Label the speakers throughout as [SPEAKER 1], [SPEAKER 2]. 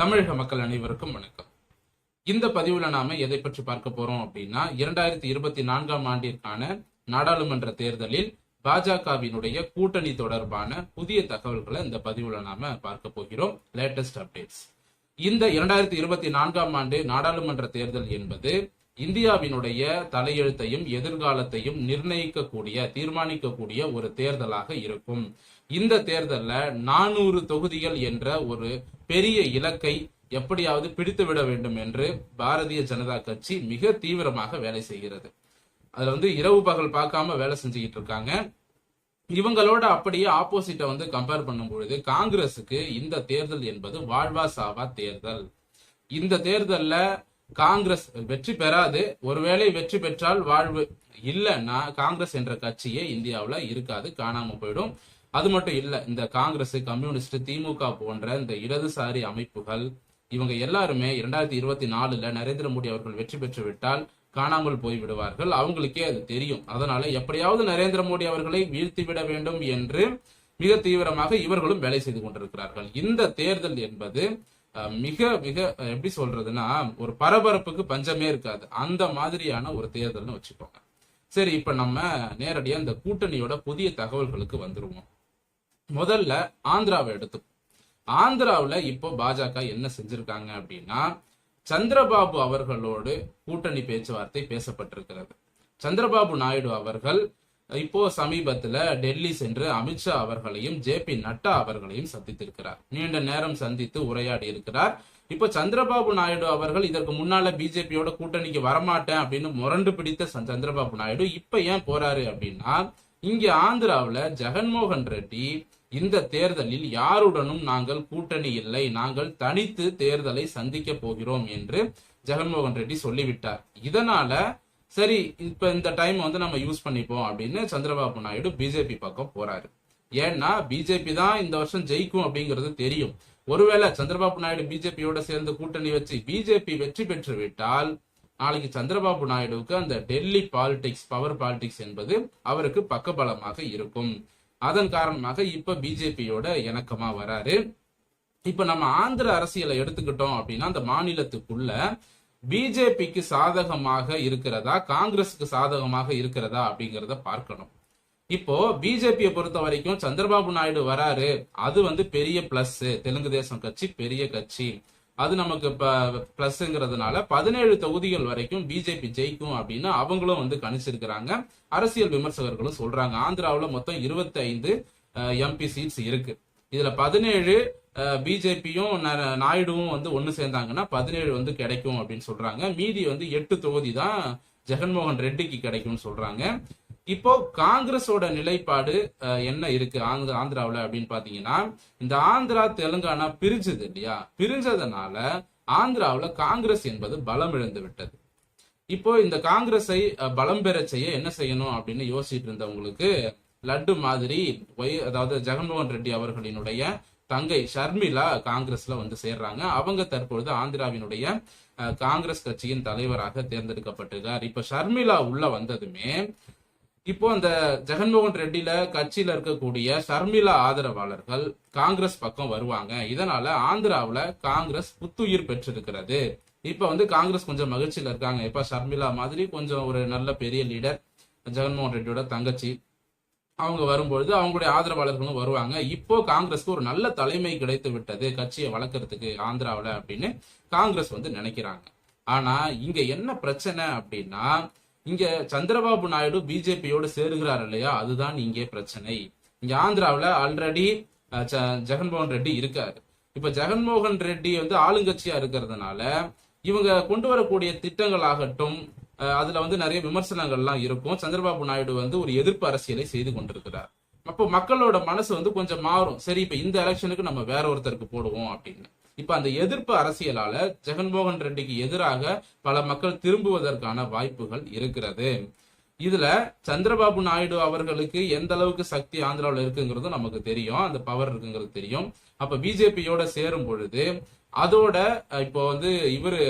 [SPEAKER 1] தமிழக மக்கள் அனைவருக்கும் வணக்கம். இந்த பதிவுல நாம எதை பற்றி பார்க்க போறோம் அப்படின்னா 2024ஆம் ஆண்டிற்கான நாடாளுமன்ற தேர்தலில் பாஜகவினுடைய கூட்டணி தொடர்பான புதிய தகவல்களை இந்த பதிவுல நாம பார்க்க போகிறோம். Latest updates. இந்த 2024ஆம் ஆண்டு நாடாளுமன்ற தேர்தல் என்பது இந்தியாவினுடைய தலையெழுத்தையும் எதிர்காலத்தையும் தீர்மானிக்கக்கூடிய ஒரு தேர்தலாக இருக்கும். இந்த தேர்தல்ல 400 தொகுதிகள் என்ற ஒரு பெரிய இலக்கை எப்படியாவது பிடித்துவிட வேண்டும் என்று பாரதிய ஜனதா கட்சி மிக தீவிரமாக வேலை செய்கிறது. அதுல இரவு பகல் பார்க்காம வேலை செஞ்சுக்கிட்டு இருக்காங்க. இவங்களோட அப்படியே ஆப்போசிட்ட கம்பேர் பண்ணும் பொழுது காங்கிரசுக்கு இந்த தேர்தல் என்பது வாழ்வா சாவா தேர்தல். இந்த தேர்தல்ல காங்கிரஸ் வெற்றி பெறாது. ஒருவேளை வெற்றி பெற்றால் வாழ்வு, இல்லைன்னா காங்கிரஸ் என்ற கட்சியே இந்தியாவுல இருக்காது, காணாம போயிடும். அது மட்டும் இல்ல, இந்த காங்கிரஸ், கம்யூனிஸ்ட், திமுக போன்ற இந்த இடதுசாரி அமைப்புகள் இவங்க எல்லாருமே 2024ல நரேந்திர மோடி அவர்கள் வெற்றி பெற்று விட்டால் காணாமல் போய் விடுவார்கள். அவங்களுக்கே அது தெரியும். அதனால எப்படியாவது நரேந்திர மோடி அவர்களை வீழ்த்திவிட வேண்டும் என்று மிக தீவிரமாக இவர்களும் வேலை செய்து கொண்டிருக்கிறார்கள். இந்த தேர்தல் என்பது மிக மிக எப்படி சொல்றதுன்னா, ஒரு பரபரப்புக்கு பஞ்சமே இருக்காது, அந்த மாதிரியான ஒரு தேர்தல்னு வச்சுக்கோங்க. சரி, இப்ப நம்ம நேரடியா இந்த கூட்டணியோட புதிய தகவல்களுக்கு வந்துருவோம். முதல்ல ஆந்திராவை எடுத்து, ஆந்திராவில் இப்போ பாஜக என்ன செஞ்சிருக்காங்க அப்படின்னா, சந்திரபாபு அவர்களோடு கூட்டணி பேச்சுவார்த்தை பேசப்பட்டிருக்கிறது. சந்திரபாபு நாயுடு அவர்கள் இப்போ சமீபத்துல டெல்லி சென்று அமித்ஷா அவர்களையும் ஜே.பி. நட்டா அவர்களையும் சந்தித்திருக்கிறார். நீண்ட நேரம் சந்தித்து உரையாடி இருக்கிறார். இப்போ சந்திரபாபு நாயுடு அவர்கள் இதற்கு முன்னால பிஜேபியோட கூட்டணிக்கு வரமாட்டேன் அப்படின்னு முரண்டு பிடித்த சந்திரபாபு நாயுடு இப்ப ஏன் போறாரு அப்படின்னா, இங்க ஆந்திராவில் ஜெகன்மோகன் ரெட்டி இந்த தேர்தலில் யாருடனும் நாங்கள் கூட்டணி இல்லை, நாங்கள் தனித்து தேர்தலை சந்திக்க போகிறோம் என்று ஜெகன்மோகன் ரெட்டி சொல்லிவிட்டார். இதனால சரி, இப்ப இந்த டைம் நம்ம யூஸ் பண்ணிப்போம் அப்படின்னு சந்திரபாபு நாயுடு பிஜேபி பக்கம் போறாரு. ஏன்னா பிஜேபி தான் இந்த வருஷம் ஜெயிக்கும் அப்படிங்கிறது தெரியும். ஒருவேளை சந்திரபாபு நாயுடு பிஜேபியோட சேர்ந்து கூட்டணி வச்சு பிஜேபி வெற்றி பெற்று விட்டால் நாளைக்கு சந்திரபாபு நாயுடுவுக்கு அந்த டெல்லி பாலிடிக்ஸ், பவர் பாலிடிக்ஸ் என்பது அவருக்கு பக்கபலமாக இருக்கும். அதன் காரணமாக இப்ப பிஜேபியோட இணக்கமா வராரு. இப்ப நம்ம ஆந்திர அரசியலை எடுத்துக்கிட்டோம் அப்படின்னா, அந்த மாநிலத்துக்குள்ள பிஜேபிக்கு சாதகமாக இருக்கிறதா, காங்கிரஸுக்கு சாதகமாக இருக்கிறதா அப்படிங்கிறத பார்க்கணும். இப்போ பிஜேபியை பொறுத்த வரைக்கும் சந்திரபாபு நாயுடு வராரு, அது பெரிய பிளஸ். தெலுங்கு தேசம் கட்சி பெரிய கட்சி, அது நமக்கு பிளஸ்ங்கிறதுனால 17 தொகுதிகள் வரைக்கும் பிஜேபி ஜெயிக்கும் அப்படின்னு அவங்களும் கணிச்சிருக்கிறாங்க. அரசியல் விமர்சகர்களும் சொல்றாங்க. ஆந்திராவில் மொத்தம் 25 எம்பி சீட்ஸ் இருக்கு. இதுல 17 பிஜேபியும் நாயுடுவும் ஒன்னு சேர்ந்தாங்கன்னா 17 கிடைக்கும் அப்படின்னு சொல்றாங்க. மீதி 8 தொகுதி தான் ஜெகன்மோகன் ரெட்டிக்கு கிடைக்கும்னு சொல்றாங்க. இப்போ காங்கிரஸோட நிலைப்பாடு என்ன இருக்கு ஆந்திராவில் அப்படின்னு பாத்தீங்கன்னா, இந்த ஆந்திரா தெலுங்கானா பிரிஞ்சது இல்லையா, பிரிஞ்சதுனால ஆந்திராவில் காங்கிரஸ் என்பது பலம் இழந்து விட்டது. இப்போ இந்த காங்கிரஸை பலம் பெற செய்ய என்ன செய்யணும் அப்படின்னு யோசிச்சுட்டு இருந்தவங்களுக்கு லட்டு மாதிரி அதாவது ஜெகன்மோகன் ரெட்டி அவர்களினுடைய தங்கை ஷர்மிளா காங்கிரஸ்ல சேர்றாங்க. அவங்க தற்பொழுது ஆந்திராவினுடைய காங்கிரஸ் கட்சியின் தலைவராக தேர்ந்தெடுக்கப்பட்டிருக்கார். இப்ப ஷர்மிளா உள்ள வந்ததுமே இப்போ அந்த ஜெகன்மோகன் ரெட்டியில கட்சியில இருக்கக்கூடிய ஷர்மிளா ஆதரவாளர்கள் காங்கிரஸ் பக்கம் வருவாங்க. இதனால ஆந்திராவில காங்கிரஸ் புத்துயிர் பெற்றிருக்கிறது. இப்ப காங்கிரஸ் கொஞ்சம் மகிழ்ச்சியில இருக்காங்க. இப்ப ஷர்மிளா மாதிரி கொஞ்சம் ஒரு நல்ல பெரிய லீடர், ஜெகன்மோகன் ரெட்டியோட தங்கச்சி, அவங்க வரும்பொழுது அவங்களுடைய ஆதரவாளர்களும் வருவாங்க. இப்போ காங்கிரஸ்க்கு ஒரு நல்ல தலைமை கிடைத்து விட்டது கட்சியை வளர்க்கறதுக்கு ஆந்திராவில் அப்படின்னு காங்கிரஸ் நினைக்கிறாங்க. ஆனா இங்க என்ன பிரச்சனை அப்படின்னா, இங்க சந்திரபாபு நாயுடு பிஜேபியோடு சேருகிறார் இல்லையா, அதுதான் இங்கே பிரச்சனை. இங்க ஆந்திராவில் ஆல்ரெடி ஜெகன்மோகன் ரெட்டி இருக்காரு. இப்ப ஜெகன்மோகன் ரெட்டி ஆளுங்கட்சியா இருக்கிறதுனால இவங்க கொண்டு வரக்கூடிய திட்டங்கள் ஆகட்டும், அதுல நிறைய விமர்சனங்கள்லாம் இருக்கும். சந்திரபாபு நாயுடு ஒரு எதிர்ப்பு அரசியலை செய்து கொண்டிருக்கிறார். அப்போ மக்களோட மனசு கொஞ்சம் மாறும். சரி, இப்ப இந்த எலெக்ஷனுக்கு நம்ம வேற ஒருத்தருக்கு போடுவோம் அப்படின்னு. இப்ப அந்த எதிர்ப்பு அரசியலால ஜெகன்மோகன் ரெட்டிக்கு எதிராக பல மக்கள் திரும்புவதற்கான வாய்ப்புகள் இருக்கிறது. இதுல சந்திரபாபு நாயுடு அவர்களுக்கு எந்த அளவுக்கு சக்தி ஆந்திராவில் இருக்குங்கிறதும் நமக்கு தெரியும், அந்த பவர் இருக்குங்கிறது தெரியும். அப்ப பிஜேபியோட சேரும் பொழுது அதோட இப்போ இவரு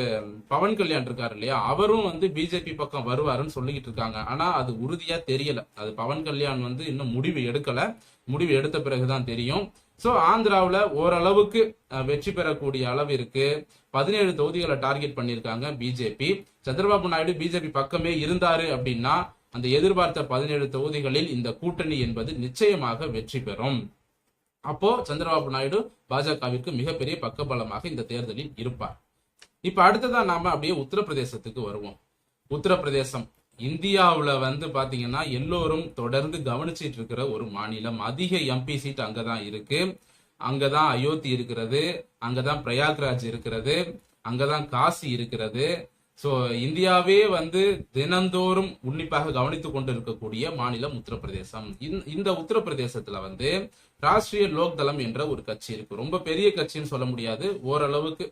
[SPEAKER 1] பவன் கல்யாண் இருக்காரு இல்லையா, அவரும் பிஜேபி பக்கம் வருவாருன்னு சொல்லிக்கிட்டு இருக்காங்க. ஆனா அது உறுதியா தெரியல. அது பவன் கல்யாண் இன்னும் முடிவு எடுக்கல. முடிவு எடுத்த பிறகுதான் தெரியும். சோ ஆந்திராவுல ஓரளவுக்கு வெற்றி பெறக்கூடிய அளவிற்கு 17 தொகுதிகளை டார்கெட் பண்ணிருக்காங்க பிஜேபி. சந்திரபாபு நாயுடு பிஜேபி பக்கமே இருந்தாரு அப்படின்னா அந்த எதிர்பார்த்த 17 தொகுதிகளில் இந்த கூட்டணி என்பது நிச்சயமாக வெற்றி பெறும். அப்போ சந்திரபாபு நாயுடு பாஜகவிற்கு மிகப்பெரிய பக்கபலமாக இந்த தேர்தலில் இருப்பார். இப்ப அடுத்ததான் நாம அப்படியே உத்தரப்பிரதேசத்துக்கு வருவோம். உத்தரப்பிரதேசம் இந்தியாவுல பாத்தீங்கன்னா எல்லோரும் தொடர்ந்து கவனிச்சிட்டு இருக்கிற ஒரு மாநிலம். அதிக எம்பி சீட் அங்கதான் இருக்கு. அங்கதான் அயோத்தி இருக்கிறது, அங்கதான் பிரயாக்ராஜ் இருக்கிறது, அங்கதான் காசி இருக்கிறது. சோ இந்தியாவே தினந்தோறும் உன்னிப்பாக கவனித்துக் கொண்டு இருக்கக்கூடிய மாநிலம் உத்தரப்பிரதேசம். இந்த உத்தரப்பிரதேசத்துல ராஷ்டிரிய லோக் தளம் என்ற ஒரு கட்சி இருக்கு. ரொம்ப பெரிய கட்சின்னு சொல்ல முடியாது, ஓரளவுக்கு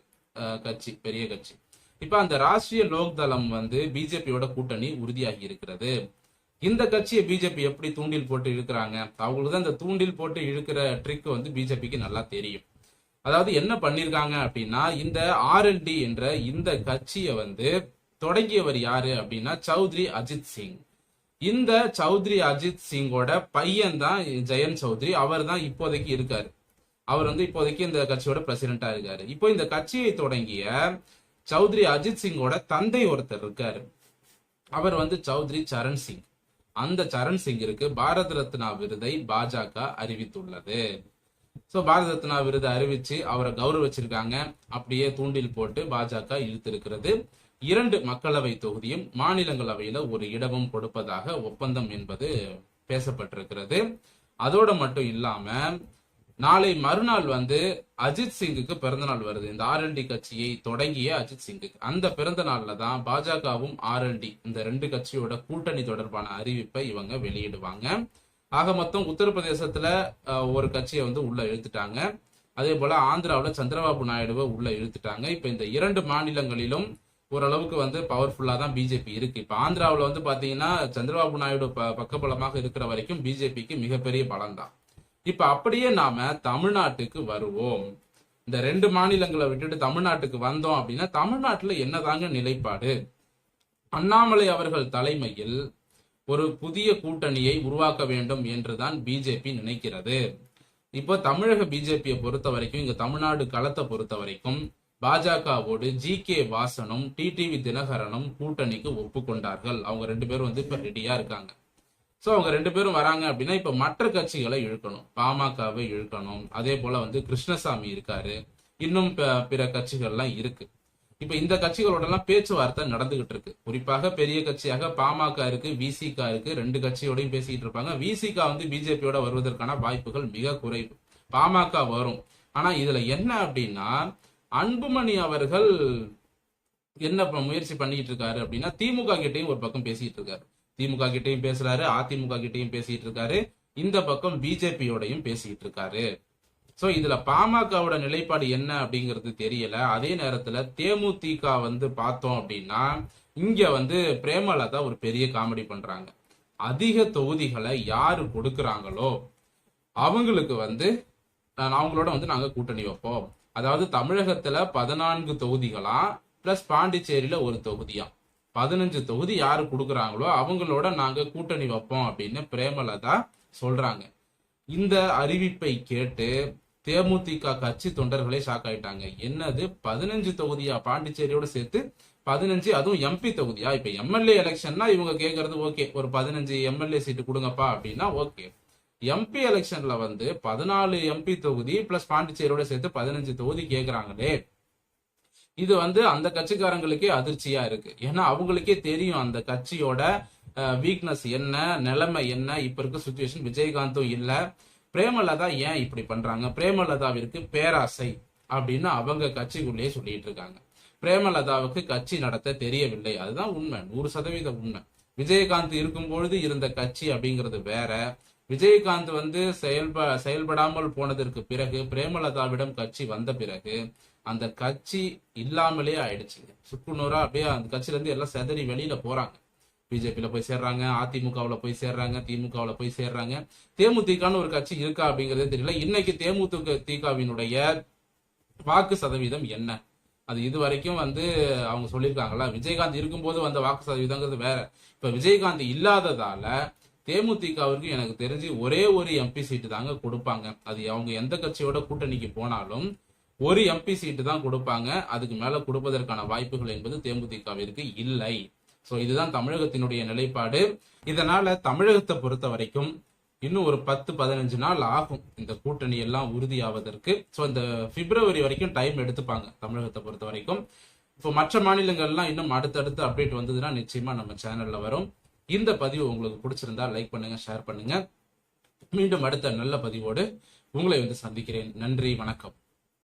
[SPEAKER 1] கட்சி, பெரிய கட்சி. இப்ப அந்த ராஷ்டிரிய லோக் தளம் பிஜேபியோட கூட்டணி உறுதியாகி இருக்கிறது. இந்த கட்சியை பிஜேபி எப்படி தூண்டில் போட்டு இழுக்கிறாங்க? அவங்களுக்கு தான் இந்த தூண்டில் போட்டு இழுக்கிற ட்ரிக் பிஜேபிக்கு நல்லா தெரியும். அதாவது என்ன பண்ணிருக்காங்க அப்படின்னா, இந்த ஆர்எல்டி என்ற இந்த கட்சியை தொடங்கியவர் யாரு அப்படின்னா சௌத்ரி அஜித் சிங். இந்த சௌத்ரி அஜித் சிங்கோட பையன் தான் ஜெயந்த் சௌத்ரி. அவர் தான் இப்போதைக்கு இருக்காரு. அவர் இப்போதைக்கு இந்த கட்சியோட பிரசிடென்டா இருக்காரு. இப்போ இந்த கட்சியை தொடங்கிய சௌத்ரி அஜித் சிங்கோட தந்தை ஒருத்தர் இருக்காரு. அவர் சௌத்ரி சரண் சிங். அந்த சரண் சிங்கிற்கு பாரத ரத்னா விருதை பாஜக அறிவித்துள்ளது. சோ பாரத ரத்னா விருதை அறிவிச்சு அவரை கௌரவிச்சிருக்காங்க. அப்படியே தூண்டில் போட்டு பாஜக இழுத்திருக்கிறது. 2 மக்களவை தொகுதியும் மாநிலங்களவையில ஒரு இடமும் கொடுப்பதாக ஒப்பந்தம் என்பது பேசப்பட்டிருக்கிறது. அதோட மட்டும் இல்லாம நாளை மறுநாள் அஜித் சிங்குக்கு பிறந்த நாள் வருது. இந்த ஆர்எல்டி கட்சியை தொடங்கிய அஜித் சிங்குக்கு அந்த பிறந்த நாள்ல தான் பாஜகவும் ஆர்எல்டி இந்த 2 கட்சியோட கூட்டணி தொடர்பான அறிவிப்பை இவங்க வெளியிடுவாங்க. ஆக மொத்தம் உத்தரப்பிரதேசத்துல ஒரு கட்சியை உள்ள இழுத்துட்டாங்க. அதே போல ஆந்திராவில் சந்திரபாபு நாயுடுவை உள்ள இழுத்துட்டாங்க. இப்ப இந்த 2 மாநிலங்களிலும் ஓரளவுக்கு பவர்ஃபுல்லா தான் பிஜேபி இருக்கு. இப்ப ஆந்திராவில் பாத்தீங்கன்னா சந்திரபாபு நாயுடு பக்கபலமாக இருக்கிற வரைக்கும் பிஜேபிக்கு மிகப்பெரிய பலம் தான். இப்ப அப்படியே நாம தமிழ்நாட்டுக்கு வருவோம். இந்த 2 மாநிலங்களை விட்டுட்டு தமிழ்நாட்டுக்கு வந்தோம் அப்படின்னா தமிழ்நாட்டுல என்னதாங்க நிலைப்பாடு? அண்ணாமலை அவர்கள் தலைமையில் ஒரு புதிய கூட்டணியை உருவாக்க வேண்டும் என்றுதான் பிஜேபி நினைக்கிறது. இப்போ தமிழக பிஜேபியை பொறுத்த வரைக்கும், இங்க தமிழ்நாடு களத்தை பொறுத்த வரைக்கும் பாஜகவோடு ஜி.கே. வாசனும் டிடிவி தினகரனும் கூட்டணிக்கு ஒப்புக்கொண்டார்கள். அவங்க 2 பேரும் இப்ப ரெடியா இருக்காங்க. சோ அவங்க 2 பேரும் வராங்க அப்படின்னா இப்ப மற்ற கட்சிகளை இழுக்கணும், பாமகவை இழுக்கணும். அதே போல கிருஷ்ணசாமி இருக்காரு, இன்னும் பிற கட்சிகள்லாம் இருக்கு. இப்ப இந்த கட்சிகளோட எல்லாம் பேச்சுவார்த்தை நடந்துகிட்டு இருக்கு. குறிப்பாக பெரிய கட்சியாக பாமக இருக்கு, விசிக இருக்கு. 2 கட்சியோடையும் பேசிட்டு இருப்பாங்க. விசிக பிஜேபியோட வருவதற்கான வாய்ப்புகள் மிக குறைவு. பாமக வரும். ஆனா இதுல என்ன அப்படின்னா, அன்புமணி அவர்கள் என்ன முயற்சி பண்ணிட்டு இருக்காரு அப்படின்னா, திமுக கிட்டையும் ஒரு பக்கம் பேசிட்டு இருக்காரு. திமுக கிட்டையும் பேசுறாரு, அதிமுக கிட்டையும் பேசிட்டு இருக்காரு, இந்த பக்கம் பிஜேபியோடையும் பேசிட்டு இருக்காரு. சோ இதுல பாமகவோட நிலைப்பாடு என்ன அப்படிங்கிறது தெரியல. அதே நேரத்துல தேமுதிக பார்த்தோம் அப்படின்னா, இங்க பிரேமலதா ஒரு பெரிய காமெடி பண்றாங்க. அதிக தொகுதிகளை யாரு கொடுக்கறாங்களோ அவங்களுக்கு அவங்களோட நாங்க கூட்டணி வைப்போம். அதாவது தமிழகத்துல 14 தொகுதிகளா பிளஸ் பாண்டிச்சேரியில ஒரு தொகுதியா, 15 தொகுதி யாரு கொடுக்கறாங்களோ அவங்களோட நாங்க கூட்டணி வைப்போம் அப்படின்னு பிரேமலதா சொல்றாங்க. இந்த அறிவிப்பை கேட்டு தேமுதிக கட்சி தொண்டர்களே ஷாக் ஆயிட்டாங்க. என்னது 15 தொகுதியா? பாண்டிச்சேரியோட சேர்த்து 15, அதுவும் எம்பி தொகுதியா? இப்ப எம்எல்ஏ எலெக்ஷன்னா இவங்க கேட்கறது ஓகே, ஒரு 15 எம்எல்ஏ சீட்டு கொடுங்கப்பா அப்படின்னா ஓகே. எம்பி எலெக்ஷன்ல 14 எம்பி தொகுதி பிளஸ் பாண்டிச்சேரியோட சேர்த்து 15 தொகுதி கேக்குறாங்களே, இது அந்த கட்சிக்காரங்களுக்கே அதிர்ச்சியா இருக்கு. ஏன்னா அவங்களுக்கே தெரியும் அந்த கட்சியோட வீக்னஸ் என்ன, நிலைமை என்ன, இப்ப இருக்க சுச்சுவேஷன். விஜயகாந்தும் இல்ல, பிரேமலதா ஏன் இப்படி பண்றாங்க? பிரேமலதாவிற்கு பேராசை அப்படின்னு அவங்க கட்சிக்குள்ளேயே சொல்லிட்டு இருக்காங்க. பிரேமலதாவுக்கு கட்சி நடத்த தெரியவில்லை, அதுதான் உண்மை, 100% உண்மை. விஜயகாந்த் இருக்கும்பொழுது இருந்த கட்சி அப்படிங்கிறது வேற. விஜயகாந்த் செயல்படாமல் போனதற்கு பிறகு, பிரேமலதாவிடம் கட்சி வந்த பிறகு அந்த கட்சி இல்லாமலே ஆயிடுச்சுங்க. சுக்குநூறா அப்படியே அந்த கட்சியில இருந்து எல்லாம் செதறி வெளியில போறாங்க. பிஜேபியில போய் சேர்றாங்க, அதிமுகவுல போய் சேர்றாங்க, திமுகவுல போய் சேர்றாங்க. தேமுதிகன்னு ஒரு கட்சி இருக்கா அப்படிங்கறதே தெரியல. இன்னைக்கு தேமுதிகவினுடைய வாக்கு சதவீதம் என்ன? அது இது வரைக்கும் அவங்க சொல்லியிருக்காங்களா? விஜயகாந்த் இருக்கும்போது வந்த வாக்கு சதவீதங்கிறது வேற. இப்ப விஜயகாந்த் இல்லாததால தேமுதிகவிற்கு எனக்கு தெரிஞ்சு ஒரே ஒரு எம்பி சீட்டு தாங்க கொடுப்பாங்க. அது அவங்க எந்த கட்சியோட கூட்டணிக்கு போனாலும் ஒரு எம்பி சீட்டு தான் கொடுப்பாங்க. அதுக்கு மேல கொடுப்பதற்கான வாய்ப்புகள் என்பது தேமுதிகவிற்கு இல்லை. சோ இதுதான் தமிழகத்தினுடைய நிலைப்பாடு. இதனால தமிழகத்தை பொறுத்த வரைக்கும் இன்னும் ஒரு 10-15 நாள் ஆகும் இந்த கூட்டணி எல்லாம் உறுதியாவதற்கு. சோ இந்த பிப்ரவரி வரைக்கும் டைம் எடுத்துப்பாங்க தமிழகத்தை பொறுத்த வரைக்கும். இப்போ மற்ற மாநிலங்கள்லாம் இன்னும் அடுத்தடுத்து அப்டேட் வந்ததுன்னா நிச்சயமா நம்ம சேனல்ல வரும். இந்த பதிவு உங்களுக்கு பிடிச்சிருந்தா லைக் பண்ணுங்க, ஷேர் பண்ணுங்க. மீண்டும் அடுத்த நல்ல பதிவோடு உங்களை வந்து சந்திக்கிறேன். நன்றி, வணக்கம்.